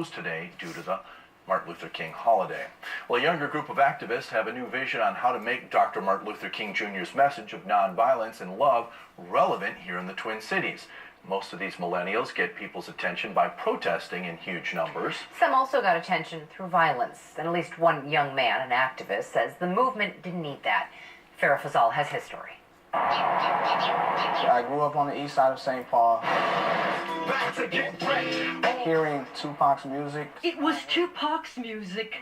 today due to the Martin Luther King holiday. Well, a younger group of activists have a new vision on how to make Dr. Martin Luther King Jr.'s message of nonviolence and love relevant here in the Twin Cities. Most of these millennials get people's attention by protesting in huge numbers. Some also got attention through violence, and at least one young man, an activist, says the movement didn't need that. Farah Fazal has history. I grew up on the east side of St. Paul. Hearing Tupac's music. It was Tupac's music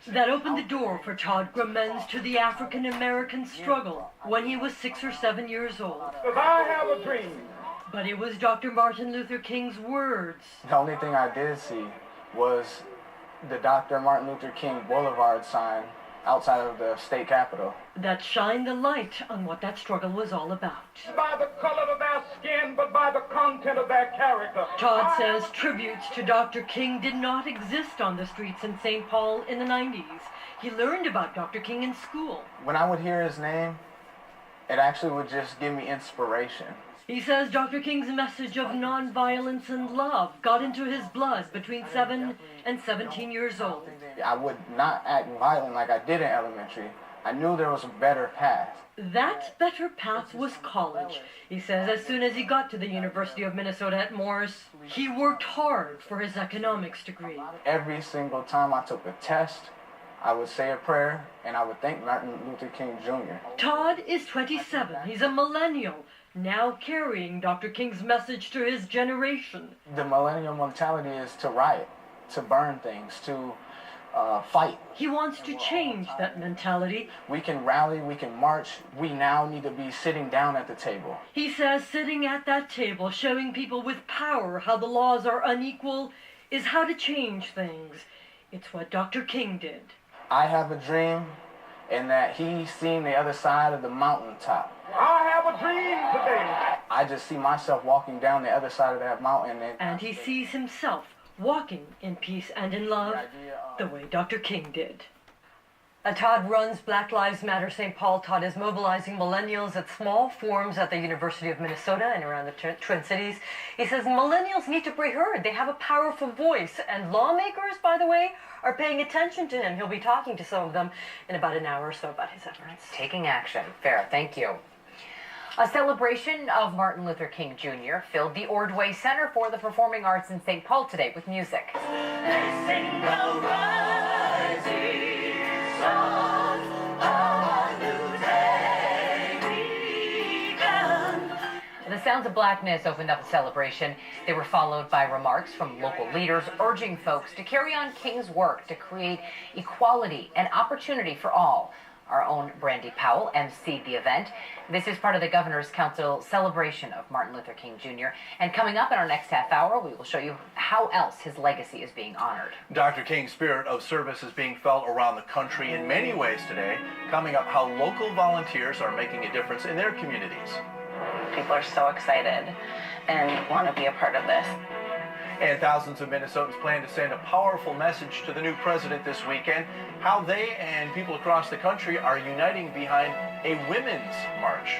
that opened the door for Todd Gramenz to the African American struggle when he was 6 or 7 years old. I have a dream. But it was Dr. Martin Luther King's words. The only thing I did see was the Dr. Martin Luther King Boulevard sign outside of the state capitol that shined the light on what that struggle was all about. By the color of their skin, but by the content of their character. Todd says tributes to Dr. King did not exist on the streets in St. Paul in the 90s. He learned about Dr. King in school. When I would hear his name, it actually would just give me inspiration. He says Dr. King's message of nonviolence and love got into his blood between 7 and 17 years old. I would not act violent like I did in elementary. I knew there was a better path. That better path was college. He says as soon as he got to the University of Minnesota at Morris, he worked hard for his economics degree. Every single time I took a test, I would say a prayer and I would thank Martin Luther King Jr. Todd is 27. He's a millennial, now carrying Dr. King's message to his generation. The millennial mentality is to riot, to burn things, to fight. He wants to change that mentality. We can rally, we can march. We now need to be sitting down at the table. He says sitting at that table, showing people with power how the laws are unequal, is how to change things. It's what Dr. King did. I have a dream, and that he's seen the other side of the mountaintop. I have a dream today. I just see myself walking down the other side of that mountain. And he sees himself walking in peace and in love the way Dr. King did. Todd runs Black Lives Matter St. Paul. Todd is mobilizing millennials at small forums at the University of Minnesota and around the Twin Cities. He says millennials need to be heard. They have a powerful voice. And lawmakers, by the way, are paying attention to him. He'll be talking to some of them in about an hour or so about his efforts. Taking action. Farah, thank you. A celebration of Martin Luther King Jr. filled the Ordway Center for the Performing Arts in St. Paul today with music. They sing a rising sun, a new day begun. The Sounds of Blackness opened up the celebration. They were followed by remarks from local leaders urging folks to carry on King's work to create equality and opportunity for all. Our own Brandy Powell emceed the event. This is part of the Governor's Council celebration of Martin Luther King Jr. And coming up in our next half hour, we will show you how else his legacy is being honored. Dr. King's spirit of service is being felt around the country in many ways today. Coming up, how local volunteers are making a difference in their communities. People are so excited and want to be a part of this. And thousands of Minnesotans plan to send a powerful message to the new president this weekend, how they and people across the country are uniting behind a women's march.